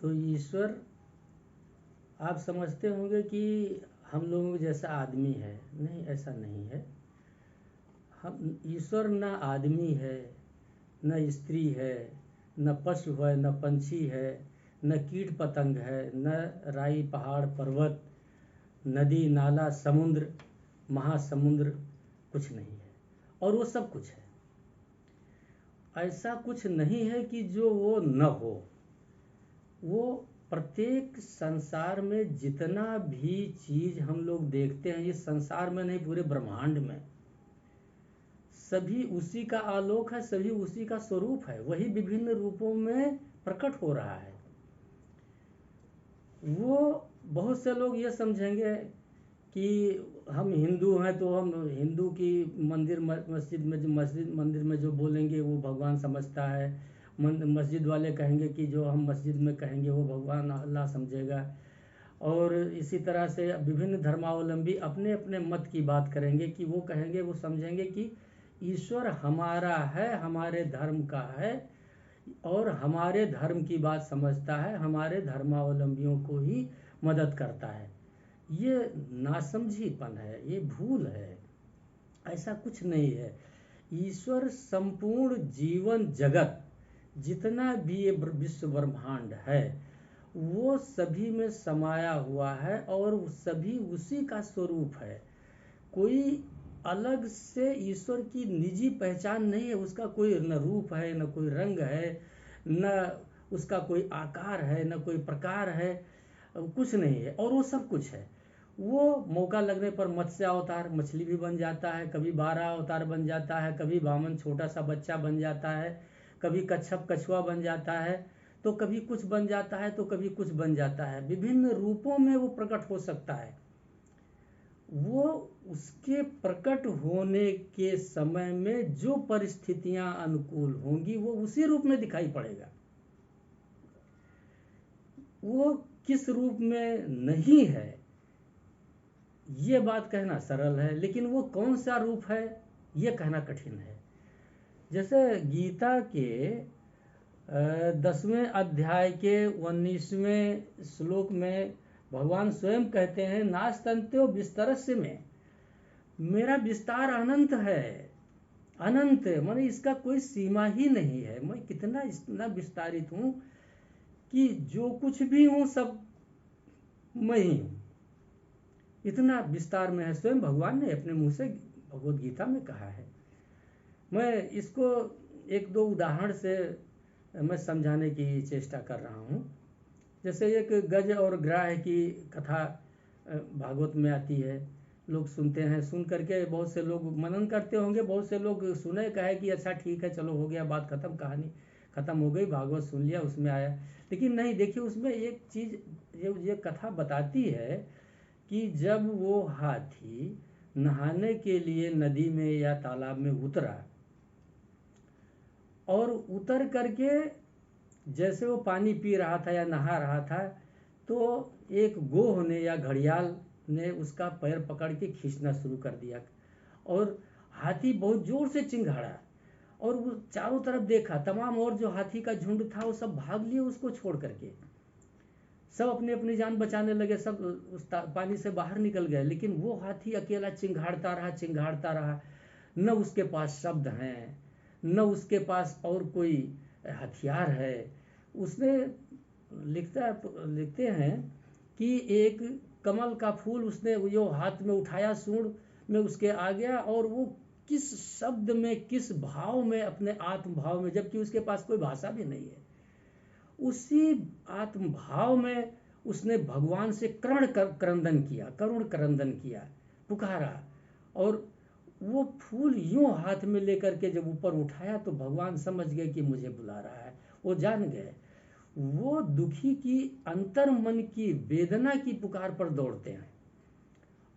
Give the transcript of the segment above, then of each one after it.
तो ईश्वर आप समझते होंगे कि हम लोगों जैसा आदमी है। नहीं, ऐसा नहीं है। हम ईश्वर न आदमी है, न स्त्री है, न पशु है, न पंछी है, न कीट पतंग है, न राई पहाड़ पर्वत, नदी नाला समुद्र महासमुद्र कुछ नहीं है। और वो सब कुछ है। ऐसा कुछ नहीं है कि जो वो न हो। वो प्रत्येक संसार में जितना भी चीज हम लोग देखते हैं, इस संसार में नहीं पूरे ब्रह्मांड में, सभी उसी का आलोक है, सभी उसी का स्वरूप है। वही विभिन्न रूपों में प्रकट हो रहा है। वो बहुत से लोग ये समझेंगे कि हम हिंदू हैं तो हम हिंदू की मंदिर मस्जिद मंदिर में जो बोलेंगे वो भगवान समझता है। मस्जिद वाले कहेंगे कि जो हम मस्जिद में कहेंगे वो भगवान अल्लाह समझेगा। और इसी तरह से विभिन्न धर्मावलंबी अपने अपने मत की बात करेंगे कि वो कहेंगे, वो समझेंगे कि ईश्वर हमारा है, हमारे धर्म का है और हमारे धर्म की बात समझता है, हमारे धर्मावलंबियों को ही मदद करता है। ये नासमझीपन है, ये भूल है। ऐसा कुछ नहीं है। ईश्वर संपूर्ण जीवन जगत जितना भी ये विश्व ब्रह्मांड है वो सभी में समाया हुआ है और सभी उसी का स्वरूप है। कोई अलग से ईश्वर की निजी पहचान नहीं है। उसका कोई न रूप है, न कोई रंग है, न उसका कोई आकार है, न कोई प्रकार है, कुछ नहीं है। और वो सब कुछ है। वो मौका लगने पर मत्स्य अवतार मछली भी बन जाता है, कभी 12 अवतार बन जाता है, कभी वामन छोटा सा बच्चा बन जाता है, कभी कच्छप कछुआ बन जाता है, तो कभी कुछ बन जाता है, तो कभी कुछ बन जाता है। विभिन्न रूपों में वो प्रकट हो सकता है। वो उसके प्रकट होने के समय में जो परिस्थितियां अनुकूल होंगी वो उसी रूप में दिखाई पड़ेगा। वो किस रूप में नहीं है ये बात कहना सरल है, लेकिन वो कौन सा रूप है ये कहना कठिन है। जैसे गीता के 10वें अध्याय के 19वें श्लोक में भगवान स्वयं कहते हैं, नास्तंत्यो विस्तरस्य में, मेरा विस्तार अनंत है। अनंत माने इसका कोई सीमा ही नहीं है। मैं कितना इतना विस्तारित हूँ कि जो कुछ भी हूँ सब मैं ही हूँ। इतना विस्तार में है। स्वयं भगवान ने अपने मुंह से भगवत गीता में कहा है। मैं इसको एक दो उदाहरण से मैं समझाने की चेष्टा कर रहा हूँ। जैसे एक गज और ग्राह की कथा भागवत में आती है, लोग सुनते हैं। सुन करके बहुत से लोग मनन करते होंगे, बहुत से लोग सुने, कहे कि अच्छा ठीक है, चलो हो गया, बात खत्म, कहानी खत्म हो गई, भागवत सुन लिया, उसमें आया। लेकिन नहीं, देखिए उसमें एक चीज ये कथा बताती है कि जब वो हाथी नहाने के लिए नदी में या तालाब में उतरा और उतर करके जैसे वो पानी पी रहा था या नहा रहा था, तो एक गोह ने या घड़ियाल ने उसका पैर पकड़ के खींचना शुरू कर दिया और हाथी बहुत जोर से चिंघाड़ा और वो चारों तरफ देखा। तमाम और जो हाथी का झुंड था वो सब भाग लिए उसको छोड़ करके, सब अपनी अपनी जान बचाने लगे, सब उस पानी से बाहर निकल गए। लेकिन वो हाथी अकेला चिंघाड़ता रहा, चिंघाड़ता रहा। न उसके पास शब्द हैं, न उसके पास और कोई हथियार है। उसने लिखते हैं कि एक कमल का फूल उसने जो हाथ में उठाया, सूंड में उसके आ गया और वो किस शब्द में, किस भाव में, अपने आत्म भाव में, जबकि उसके पास कोई भाषा भी नहीं है, उसी आत्म भाव में उसने भगवान से क्रंदन किया, करुण क्रंदन किया, पुकारा। और वो फूल यूं हाथ में लेकर के जब ऊपर उठाया तो भगवान समझ गए कि मुझे बुला रहा है। वो जान गए। वो दुखी की अंतर मन की वेदना की पुकार पर दौड़ते हैं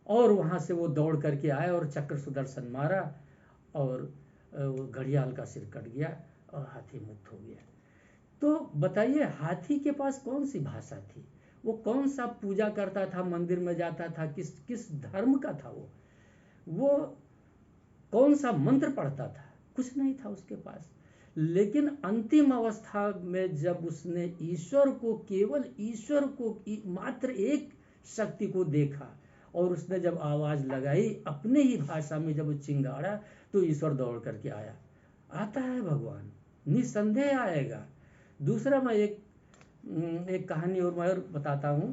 और वहां से वो दौड़ करके आए और चक्र सुदर्शन मारा और घड़ियाल का सिर कट गया और हाथी मुक्त हो गया। तो बताइए, हाथी के पास कौन सी भाषा थी? वो कौन सा पूजा करता था, मंदिर में जाता था, किस किस धर्म का था? वो कौन सा मंत्र पढ़ता था? कुछ नहीं था उसके पास। लेकिन अंतिम अवस्था में जब उसने ईश्वर को, केवल ईश्वर को, मात्र एक शक्ति को देखा और उसने जब आवाज लगाई अपने ही भाषा में, जब वो चिंगाड़ा, तो ईश्वर दौड़ करके आया। आता है भगवान, निसंदेह आएगा। दूसरा मैं एक कहानी और मैं बताता हूँ।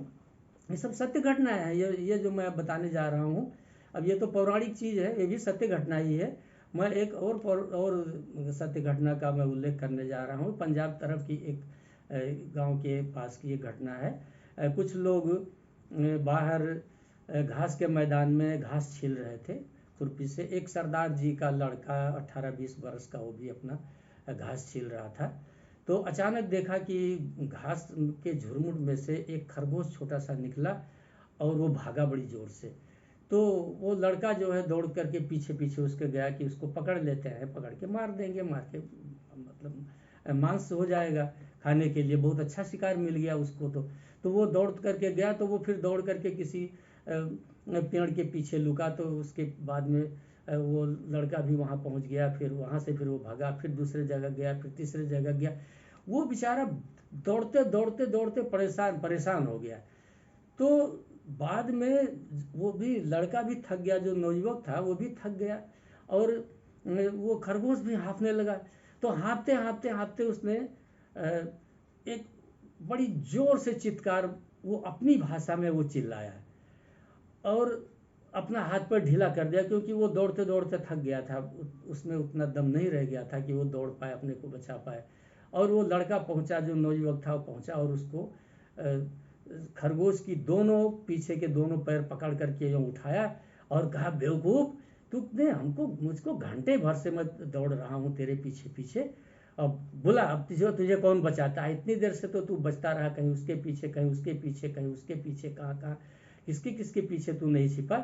ये सब सत्य घटना है। ये जो मैं बताने जा रहा हूँ, अब ये तो पौराणिक चीज है, ये भी सत्य घटना ही है। मैं एक और सत्य घटना का मैं उल्लेख करने जा रहा हूँ। पंजाब तरफ की एक गांव के पास की एक घटना है। कुछ लोग बाहर घास के मैदान में घास छील रहे थे खुरपी से। एक सरदार जी का लड़का 18-20 वर्ष का, वो भी अपना घास छील रहा था। तो अचानक देखा कि घास के झुरमुट में से एक खरगोश छोटा सा निकला और वो भागा बड़ी जोर से। तो वो लड़का जो है दौड़ करके पीछे पीछे उसके गया कि उसको पकड़ लेते हैं, पकड़ के मार देंगे, मार के मतलब मांस हो जाएगा खाने के लिए, बहुत अच्छा शिकार मिल गया उसको। तो वो दौड़ करके गया, तो वो फिर दौड़ करके किसी पेड़ के पीछे लुका। तो उसके बाद में वो लड़का भी वहाँ पहुँच गया। फिर वहाँ से फिर वो भागा, फिर दूसरे जगह गया, फिर तीसरे जगह गया। वो बेचारा दौड़ते दौड़ते दौड़ते परेशान हो गया। तो बाद में वो भी लड़का भी थक गया, जो नौयुवक था वो भी थक गया, और वो खरगोश भी हाँफने लगा। तो हाँफते हाँफते हाँफते उसने एक बड़ी जोर से चित्कार, वो अपनी भाषा में वो चिल्लाया और अपना हाथ पर ढीला कर दिया, क्योंकि वो दौड़ते दौड़ते थक गया था। उसमें उतना दम नहीं रह गया था कि वो दौड़ पाए, अपने को बचा पाए। और वो लड़का पहुंचा, जो नौयुवक था वो पहुंचा, और उसको खरगोश की दोनों पीछे के दोनों पैर पकड़ करके यूँ उठाया और कहा, बेवकूफ़, तुमने मुझको घंटे भर से मैं दौड़ रहा हूँ तेरे पीछे पीछे, अब बुला, अब तुझे कौन बचाता है? इतनी देर से तो तू बचता रहा, कहीं उसके पीछे, कहीं उसके पीछे, कहीं उसके पीछे, कहाँ कहाँ किसके किसके पीछे तू नहीं छिपा,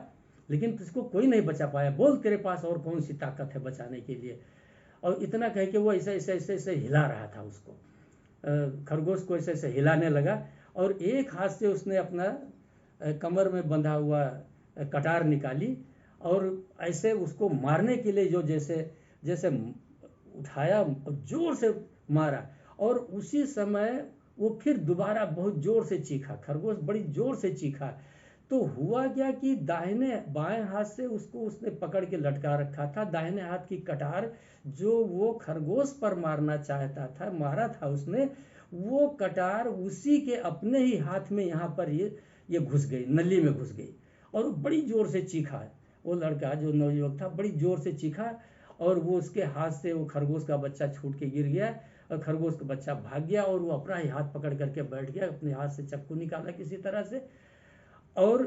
लेकिन तुझको कोई नहीं बचा पाया। बोल, तेरे पास और कौन सी ताकत है बचाने के लिए? और इतना कह के वो ऐसे ऐसे ऐसे ऐसे हिला रहा था उसको, खरगोश को ऐसे ऐसे हिलाने लगा। और एक हाथ से उसने अपना कमर में बंधा हुआ कटार निकाली और ऐसे उसको मारने के लिए जो जैसे जैसे उठाया, जोर से मारा। और उसी समय वो फिर दोबारा बहुत जोर से चीखा, खरगोश बड़ी जोर से चीखा। तो हुआ क्या कि दाहिने बाएं हाथ से उसको उसने पकड़ के लटका रखा था। दाहिने हाथ की कटार जो वो खरगोश पर मारना चाहता था, मारा था उसने, वो कटार उसी के अपने ही हाथ में यहाँ पर ये घुस गई, नली में घुस गई। और बड़ी जोर से चीखा, वो लड़का जो नौयुवक था बड़ी जोर से चीखा, और वो उसके हाथ से वो खरगोश का बच्चा छूट के गिर गया, और खरगोश का बच्चा भाग गया, और वो अपना ही हाथ पकड़ करके बैठ गया, अपने हाथ से चाकू निकाला किसी तरह से, और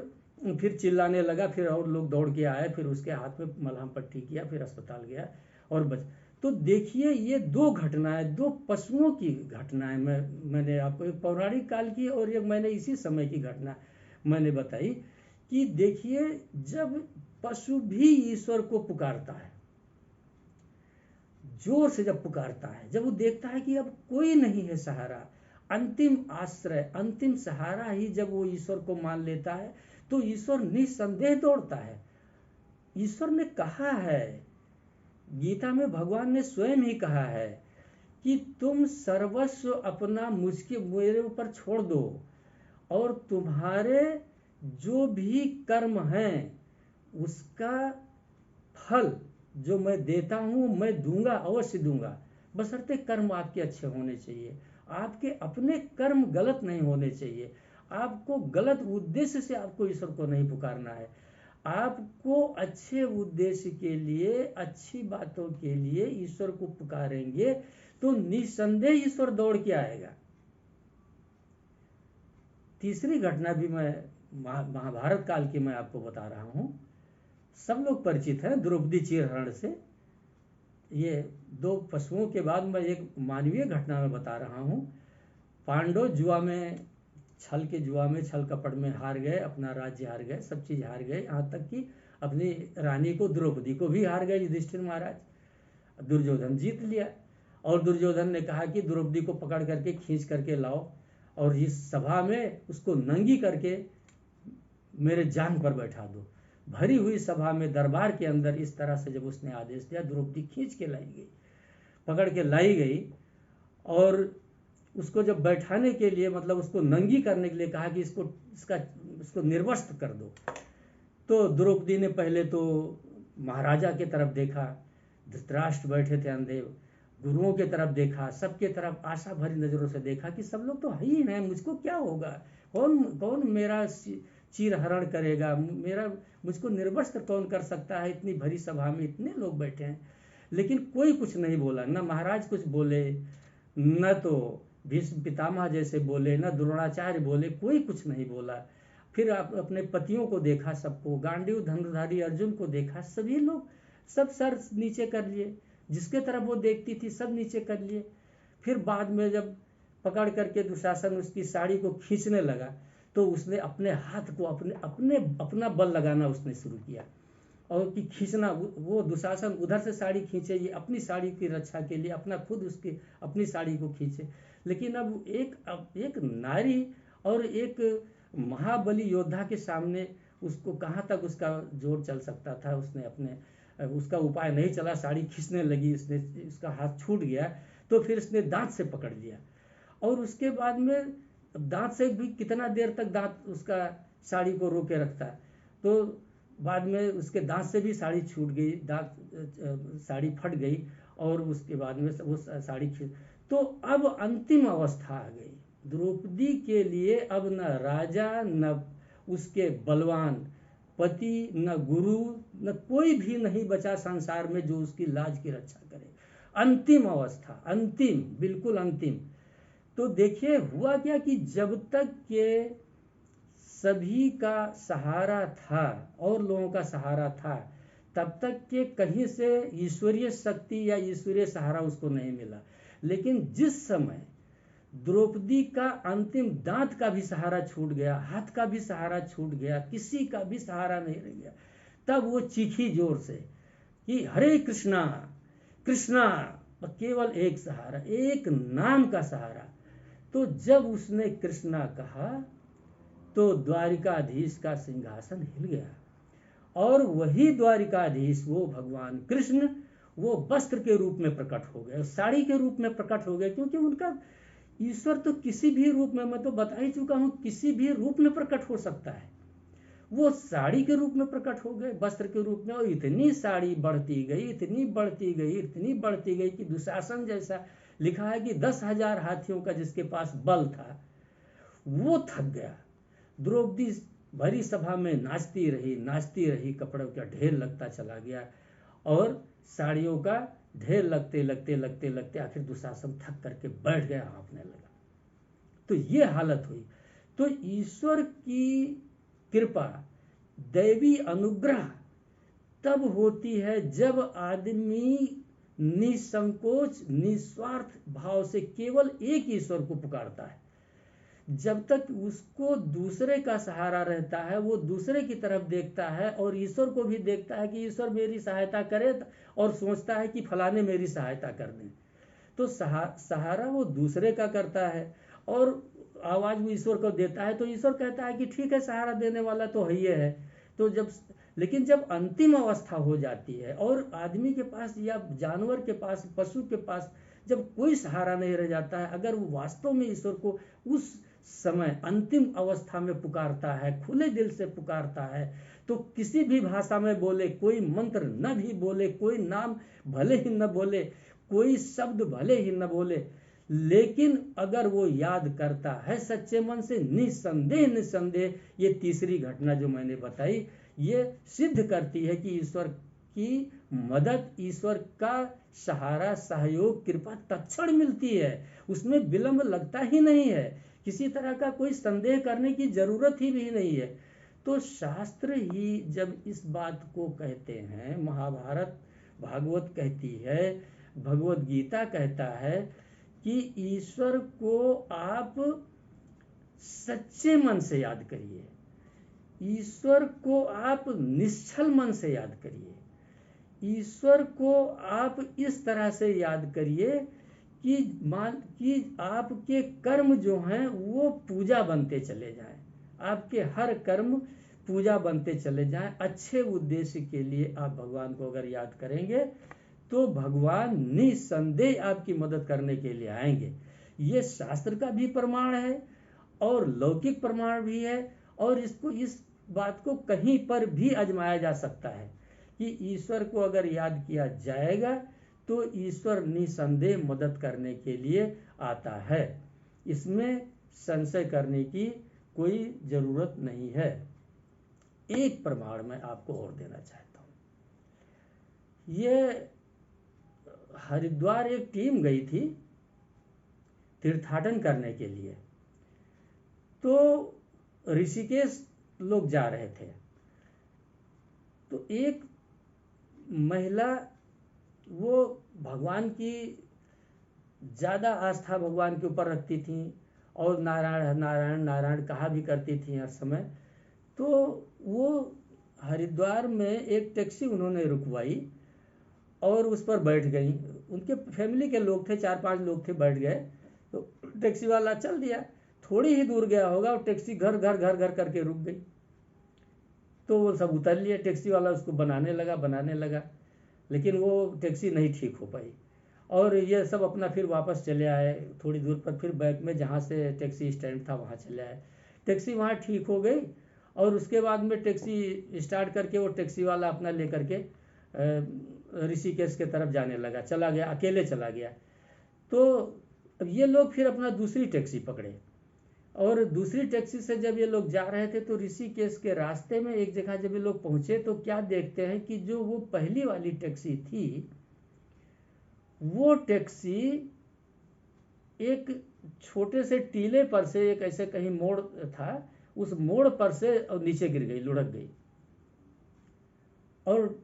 फिर चिल्लाने लगा। फिर और लोग दौड़ के आए, फिर उसके हाथ में मलहम पट्टी किया, फिर अस्पताल गया और बच। तो देखिए, ये दो घटनाएं, दो पशुओं की घटनाएं मैंने आपको, एक पौराणिक काल की और एक मैंने इसी समय की घटना मैंने बताई कि देखिए, जब पशु भी ईश्वर को पुकारता है, जोर से जब पुकारता है, जब वो देखता है कि अब कोई नहीं है सहारा, अंतिम आश्रय, अंतिम सहारा ही जब वो ईश्वर को मान लेता है, तो ईश्वर निसंदेह दौड़ता है। ईश्वर ने कहा है, गीता में भगवान ने स्वयं ही कहा है कि तुम सर्वस्व अपना मेरे ऊपर छोड़ दो, और तुम्हारे जो भी कर्म हैं उसका फल जो मैं देता हूं, मैं दूंगा, अवश्य दूंगा, बशर्ते कर्म आपके अच्छे होने चाहिए। आपके अपने कर्म गलत नहीं होने चाहिए। आपको गलत उद्देश्य से आपको ईश्वर को नहीं पुकारना है। आपको अच्छे उद्देश्य के लिए, अच्छी बातों के लिए ईश्वर को पुकारेंगे तो निसंदेह ईश्वर दौड़ के आएगा। तीसरी घटना भी मैं महाभारत काल की मैं आपको बता रहा हूं। सब लोग परिचित हैं द्रौपदी चीरहरण से। ये दो पशुओं के बाद मैं एक मानवीय घटना में बता रहा हूं। पांडव जुआ में, छल के जुआ में, छल कपट में हार गए, अपना राज्य हार गए, सब चीज हार गए, यहाँ तक कि अपनी रानी को, द्रौपदी को भी हार गए युधिष्ठिर महाराज। दुर्योधन जीत लिया, और दुर्योधन ने कहा कि द्रौपदी को पकड़ करके खींच करके लाओ, और इस सभा में उसको नंगी करके मेरे जांघ पर बैठा दो। भरी हुई सभा में, दरबार के अंदर इस तरह से जब उसने आदेश दिया, द्रौपदी खींच के लाई गई। पकड़ के लाई गई और उसको जब बैठाने के लिए मतलब उसको नंगी करने के लिए कहा कि इसको निर्वस्त्र कर दो, तो द्रौपदी ने पहले तो महाराजा की तरफ देखा, धृतराष्ट्र बैठे थे अंधे, गुरुओं की तरफ देखा, सबके तरफ आशा भरी नजरों से देखा कि सब लोग तो ही हैं, मुझको क्या होगा, कौन कौन मेरा चीर हरण करेगा, मुझको निर्वस्त्र कौन कर सकता है, इतनी भरी सभा में इतने लोग बैठे हैं। लेकिन कोई कुछ नहीं बोला, न महाराज कुछ बोले, न तो भीष्म पितामह जैसे बोले, न द्रोणाचार्य बोले, कोई कुछ नहीं बोला। फिर अपने पतियों को देखा, सबको, गांडीव धनुर्धारी अर्जुन को देखा, सभी लोग सब सर नीचे कर लिए, जिसके तरफ वो देखती थी सब नीचे कर लिए। फिर बाद में जब पकड़ करके दुशासन उसकी साड़ी को खींचने लगा तो उसने अपने हाथ को अपना बल लगाना उसने शुरू किया और कि खींचना, वो दुशासन उधर से साड़ी खींचे, ये अपनी साड़ी की रक्षा के लिए अपनी साड़ी को खींचे। लेकिन अब एक नारी और एक महाबली योद्धा के सामने उसको कहाँ तक उसका जोर चल सकता था। उसका उपाय नहीं चला, साड़ी खींचने लगी, उसका हाथ छूट गया तो फिर उसने दांत से पकड़ लिया और उसके बाद में दांत से भी कितना देर तक दांत उसका साड़ी को रोके रखता, तो बाद में उसके दांत से भी साड़ी छूट गई, साड़ी फट गई और उसके बाद में वो साड़ी तो अब अंतिम अवस्था आ गई द्रौपदी के लिए। अब न राजा, न उसके बलवान पति, न गुरु, न कोई भी नहीं बचा संसार में जो उसकी लाज की रक्षा करे। अंतिम अवस्था, अंतिम, बिल्कुल अंतिम। तो देखिए हुआ क्या कि जब तक के सभी का सहारा था और लोगों का सहारा था, तब तक के कहीं से ईश्वरीय शक्ति या ईश्वरीय सहारा उसको नहीं मिला। लेकिन जिस समय द्रौपदी का अंतिम दांत का भी सहारा छूट गया, हाथ का भी सहारा छूट गया, किसी का भी सहारा नहीं रह गया, तब वो चीखी जोर से कि हरे कृष्णा कृष्णा, केवल एक सहारा, एक नाम का सहारा। तो जब उसने कृष्णा कहा तो द्वारिकाधीश का सिंहासन हिल गया और वही द्वारिकाधीश, वो भगवान कृष्ण, वो वस्त्र के रूप में प्रकट हो गए, साड़ी के रूप में प्रकट हो गए। क्योंकि उनका ईश्वर तो किसी भी रूप में, मैं तो बता ही चुका हूं, किसी भी रूप में प्रकट हो सकता है। वो साड़ी के रूप में प्रकट हो गए, वस्त्र के रूप में, और इतनी साड़ी बढ़ती गई, इतनी बढ़ती गई, इतनी बढ़ती गई कि दुशासन जैसा, लिखा है कि 10,000 हाथियों का जिसके पास बल था वो थक गया। द्रौपदी भरी सभा में नाचती रही, कपड़ों का ढेर लगता चला गया और साड़ियों का ढेर लगते आखिर दुशासन थक करके बैठ गया, हाँफने लगा। तो ये हालत हुई। तो ईश्वर की कृपा, दैवी अनुग्रह तब होती है जब आदमी निसंकोच, निस्वार्थ भाव से केवल एक ईश्वर को पुकारता है। जब तक उसको दूसरे का सहारा रहता है, वो दूसरे की तरफ देखता है और ईश्वर को भी देखता है कि ईश्वर मेरी सहायता करे, और सोचता है कि फलाने मेरी सहायता कर दें, तो सहारा वो दूसरे का करता है और आवाज वो ईश्वर को देता है। तो ईश्वर कहता है कि ठीक है, सहारा देने वाला तो है ही है। तो लेकिन जब अंतिम अवस्था हो जाती है और आदमी के पास या जानवर के पास, पशु के पास जब कोई सहारा नहीं रह जाता है, अगर वो वास्तव में ईश्वर को उस समय अंतिम अवस्था में पुकारता है, खुले दिल से पुकारता है, तो किसी भी भाषा में बोले, कोई मंत्र न भी बोले, कोई नाम भले ही न बोले, कोई शब्द भले ही न बोले, लेकिन अगर वो याद करता है सच्चे मन से, निसंदेह ये तीसरी घटना जो मैंने बताई, ये सिद्ध करती है कि ईश्वर की मदद, ईश्वर का सहारा, सहयोग, कृपा तत्क्षण मिलती है, उसमें विलंब लगता ही नहीं है, किसी तरह का कोई संदेह करने की जरूरत ही भी नहीं है। तो शास्त्र ही जब इस बात को कहते हैं, महाभारत, भागवत कहती है, भगवत गीता कहता है कि ईश्वर को आप सच्चे मन से याद करिए, ईश्वर को आप निश्चल मन से याद करिए, ईश्वर को आप इस तरह से याद करिए कि आपके कर्म जो हैं वो पूजा बनते चले जाएं, आपके हर कर्म पूजा बनते चले जाएं। अच्छे उद्देश्य के लिए आप भगवान को अगर याद करेंगे तो भगवान निसंदेह आपकी मदद करने के लिए आएंगे। ये शास्त्र का भी प्रमाण है और लौकिक प्रमाण भी है, और इस बात को कहीं पर भी आजमाया जा सकता है कि ईश्वर को अगर याद किया जाएगा तो ईश्वर निसंदेह मदद करने के लिए आता है। इसमें संशय करने की कोई जरूरत नहीं है। एक प्रमाण मैं आपको और देना चाहता हूं। ये हरिद्वार एक टीम गई थी तीर्थाटन करने के लिए, तो ऋषिकेश लोग जा रहे थे। तो एक महिला, वो भगवान की ज़्यादा आस्था भगवान के ऊपर रखती थी और नारायण नारायण नारायण कहा भी करती थी हर समय। तो वो हरिद्वार में एक टैक्सी उन्होंने रुकवाई और उस पर बैठ गई। उनके फैमिली के लोग थे, 4-5 लोग थे, बैठ गए। तो टैक्सी वाला चल दिया, थोड़ी ही दूर गया होगा और टैक्सी घर घर घर घर करके रुक गई। तो वो सब उतर लिए, टैक्सी वाला उसको बनाने लगा, लेकिन वो टैक्सी नहीं ठीक हो पाई और ये सब अपना फिर वापस चले आए। थोड़ी दूर पर फिर बैक में जहाँ से टैक्सी स्टैंड था वहाँ चले आए। टैक्सी वहाँ ठीक हो गई और उसके बाद में टैक्सी स्टार्ट करके वो टैक्सी वाला अपना लेकर के ऋषिकेश के तरफ जाने लगा, चला गया, अकेले चला गया। तो अब ये लोग फिर अपना दूसरी टैक्सी पकड़े और दूसरी टैक्सी से जब ये लोग जा रहे थे तो ऋषिकेश के रास्ते में एक जगह जब ये लोग पहुंचे तो क्या देखते हैं कि जो वो पहली वाली टैक्सी थी, वो टैक्सी एक छोटे से टीले पर से, एक ऐसे कहीं मोड़ था, उस मोड़ पर से और नीचे गिर गई, लुढ़क गई। और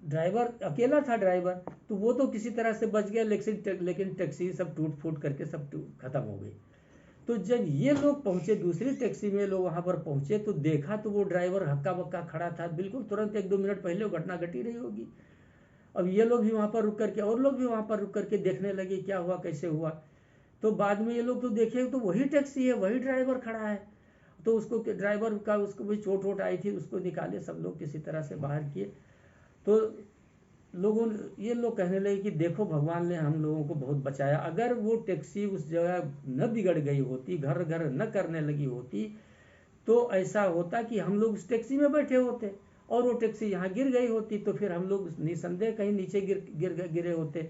ड्राइवर अकेला था ड्राइवर, तो वो तो किसी तरह से बच गया, लेकिन टैक्सी सब टूट फूट करके सब खत्म हो गई। तो जब ये लोग पहुंचे, दूसरी टैक्सी में लोग वहां पर पहुंचे, तो देखा तो वो ड्राइवर हक्का बक्का खड़ा था, बिल्कुल तुरंत 1-2 मिनट पहले वो घटना घटी रही होगी। अब ये लोग भी वहां पर रुक करके, और लोग भी वहां पर रुक करके देखने लगे क्या हुआ, कैसे हुआ। तो बाद में ये लोग तो देखे तो वही टैक्सी है, वही ड्राइवर खड़ा है। तो उसको ड्राइवर का, उसको भी चोट वोट आई थी, उसको निकाले सब लोग किसी तरह से बाहर किए। तो ये लोग कहने लगे कि देखो भगवान ने हम लोगों को बहुत बचाया। अगर वो टैक्सी उस जगह न बिगड़ गई होती, घर घर न करने लगी होती, तो ऐसा होता कि हम लोग उस टैक्सी में बैठे होते और वो टैक्सी यहाँ गिर गई होती, तो फिर हम लोग निसंदेह कहीं नीचे गिरे होते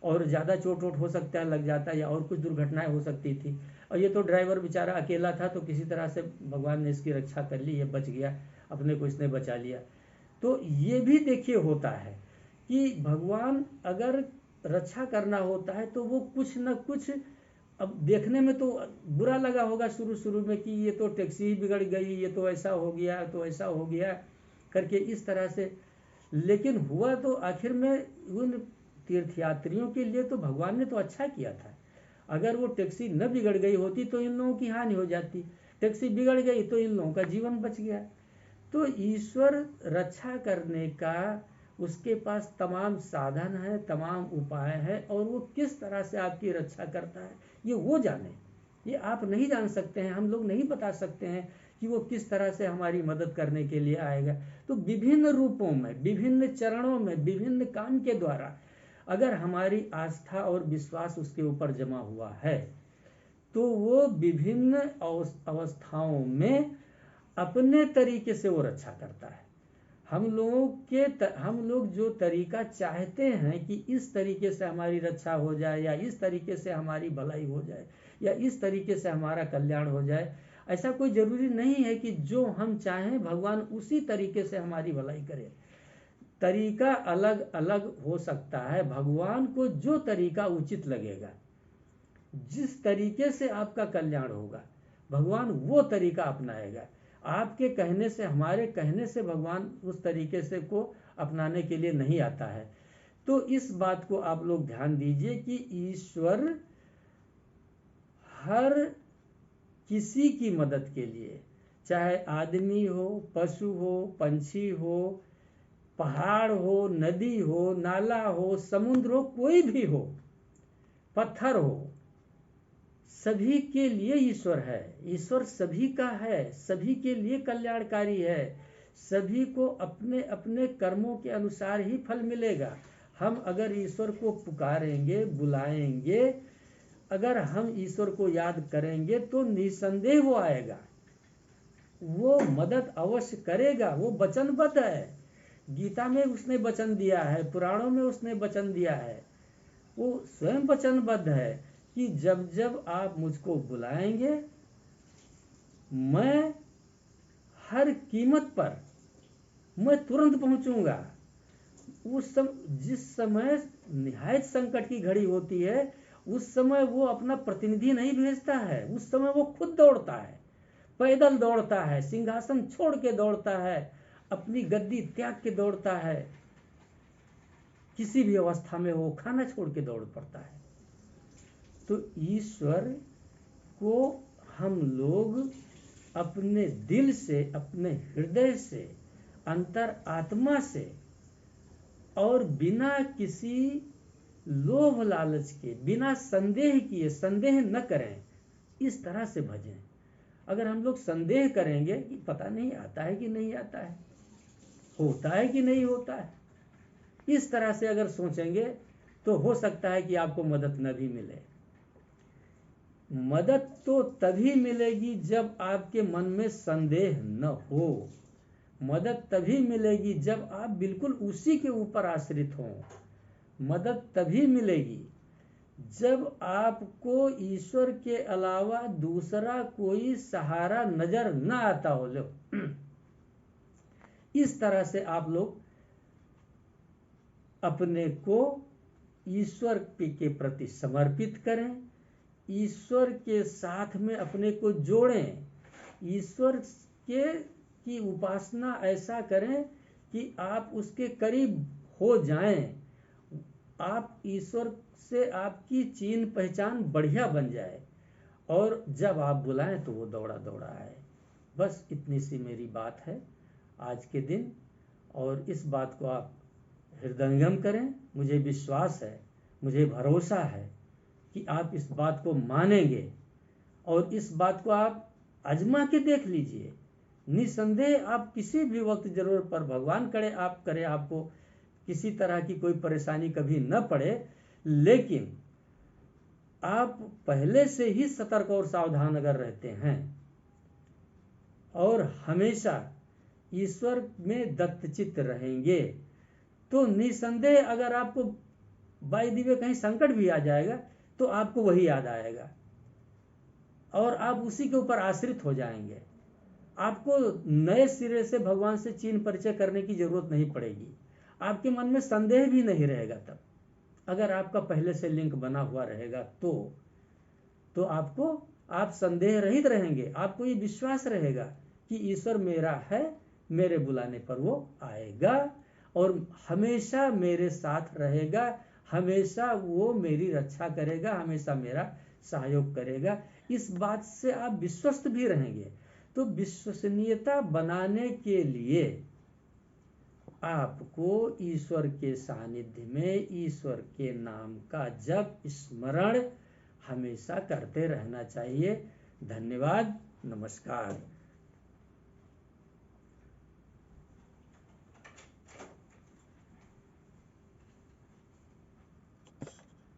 और ज़्यादा चोट वोट हो सकता है, लग जाता, या और कुछ दुर्घटनाएं हो सकती थी। और ये तो ड्राइवर बेचारा अकेला था, तो किसी तरह से भगवान ने इसकी रक्षा कर ली, ये बच गया, अपने को इसने बचा लिया। तो ये भी देखिए होता है कि भगवान अगर रक्षा करना होता है तो वो कुछ न कुछ, अब देखने में तो बुरा लगा होगा शुरू में कि ये तो टैक्सी ही बिगड़ गई, ये तो ऐसा हो गया, तो ऐसा हो गया करके इस तरह से, लेकिन हुआ तो आखिर में उन तीर्थयात्रियों के लिए तो भगवान ने तो अच्छा किया था। अगर वो टैक्सी न बिगड़ गई होती तो इन लोगों की हानि हो जाती, टैक्सी बिगड़ गई तो इन लोगों का जीवन बच गया। तो ईश्वर रक्षा करने का उसके पास तमाम साधन है, तमाम उपाय है, और वो किस तरह से आपकी रक्षा करता है ये वो जाने, ये आप नहीं जान सकते हैं, हम लोग नहीं बता सकते हैं कि वो किस तरह से हमारी मदद करने के लिए आएगा। तो विभिन्न रूपों में, विभिन्न चरणों में, विभिन्न काम के द्वारा अगर हमारी आस्था और विश्वास उसके ऊपर जमा हुआ है तो वो विभिन्न अवस्थाओं में अपने तरीके से वो रक्षा करता है। हम लोग जो तरीका चाहते हैं कि इस तरीके से हमारी रक्षा हो जाए, या इस तरीके से हमारी भलाई हो जाए, या इस तरीके से हमारा कल्याण हो जाए, ऐसा कोई जरूरी नहीं है कि जो हम चाहें भगवान उसी तरीके से हमारी भलाई करे। तरीका अलग अलग हो सकता है, भगवान को जो तरीका उचित लगेगा, जिस तरीके से आपका कल्याण होगा, भगवान वो तरीका अपनाएगा। आपके कहने से, हमारे कहने से भगवान उस तरीके से को अपनाने के लिए नहीं आता है। तो इस बात को आप लोग ध्यान दीजिए कि ईश्वर हर किसी की मदद के लिए, चाहे आदमी हो, पशु हो, पंछी हो, पहाड़ हो, नदी हो, नाला हो, समुद्र हो, कोई भी हो, पत्थर हो, सभी के लिए ईश्वर है। ईश्वर सभी का है, सभी के लिए कल्याणकारी है, सभी को अपने अपने कर्मों के अनुसार ही फल मिलेगा। हम अगर ईश्वर को पुकारेंगे, बुलाएंगे, अगर हम ईश्वर को याद करेंगे तो निसंदेह वो आएगा, वो मदद अवश्य करेगा। वो वचनबद्ध है, गीता में उसने वचन दिया है, पुराणों में उसने वचन दिया है, वो स्वयं वचनबद्ध है कि जब जब आप मुझको बुलाएंगे मैं हर कीमत पर मैं तुरंत पहुंचूंगा। जिस समय निहायत संकट की घड़ी होती है उस समय वो अपना प्रतिनिधि नहीं भेजता है, उस समय वो खुद दौड़ता है, पैदल दौड़ता है, सिंहासन छोड़ के दौड़ता है, अपनी गद्दी त्याग के दौड़ता है, किसी भी अवस्था में वो खाना छोड़ के दौड़ पड़ता है। तो ईश्वर को हम लोग अपने दिल से, अपने हृदय से, अंतर आत्मा से और बिना किसी लोभ लालच के, बिना संदेह किए, संदेह न करें, इस तरह से भजें। अगर हम लोग संदेह करेंगे कि पता नहीं आता है कि नहीं आता है, होता है कि नहीं होता है, इस तरह से अगर सोचेंगे तो हो सकता है कि आपको मदद न भी मिले। मदद तो तभी मिलेगी जब आपके मन में संदेह न हो। मदद तभी मिलेगी जब आप बिल्कुल उसी के ऊपर आश्रित हों। मदद तभी मिलेगी जब आपको ईश्वर के अलावा दूसरा कोई सहारा नजर न आता हो। लो इस तरह से आप लोग अपने को ईश्वर के प्रति समर्पित करें, ईश्वर के साथ में अपने को जोड़ें, ईश्वर की उपासना ऐसा करें कि आप उसके करीब हो जाएं, आप ईश्वर से आपकी चीन पहचान बढ़िया बन जाए और जब आप बुलाएं तो वो दौड़ा दौड़ा आए। बस इतनी सी मेरी बात है आज के दिन, और इस बात को आप हृदयंगम करें। मुझे विश्वास है, मुझे भरोसा है कि आप इस बात को मानेंगे और इस बात को आप आजमा के देख लीजिए। निसंदेह आप किसी भी वक्त जरूरत पर भगवान करे आपको किसी तरह की कोई परेशानी कभी न पड़े, लेकिन आप पहले से ही सतर्क और सावधान अगर रहते हैं और हमेशा ईश्वर में दत्तचित्त रहेंगे तो निसंदेह अगर आपको बाई दी वे कहीं संकट भी आ जाएगा तो आपको वही याद आएगा और आप उसी के ऊपर आश्रित हो जाएंगे। आपको नए सिरे से भगवान से चीन परिचय करने की जरूरत नहीं पड़ेगी, आपके मन में संदेह भी नहीं रहेगा। तब अगर आपका पहले से लिंक बना हुआ रहेगा तो आप संदेह रहित रहेंगे। आपको ये विश्वास रहेगा कि ईश्वर मेरा है, मेरे बुलाने पर वो आएगा और हमेशा मेरे साथ रहेगा, हमेशा वो मेरी रक्षा करेगा, हमेशा मेरा सहयोग करेगा। इस बात से आप विश्वस्त भी रहेंगे। तो विश्वसनीयता बनाने के लिए आपको ईश्वर के सानिध्य में ईश्वर के नाम का जप, स्मरण हमेशा करते रहना चाहिए। धन्यवाद, नमस्कार।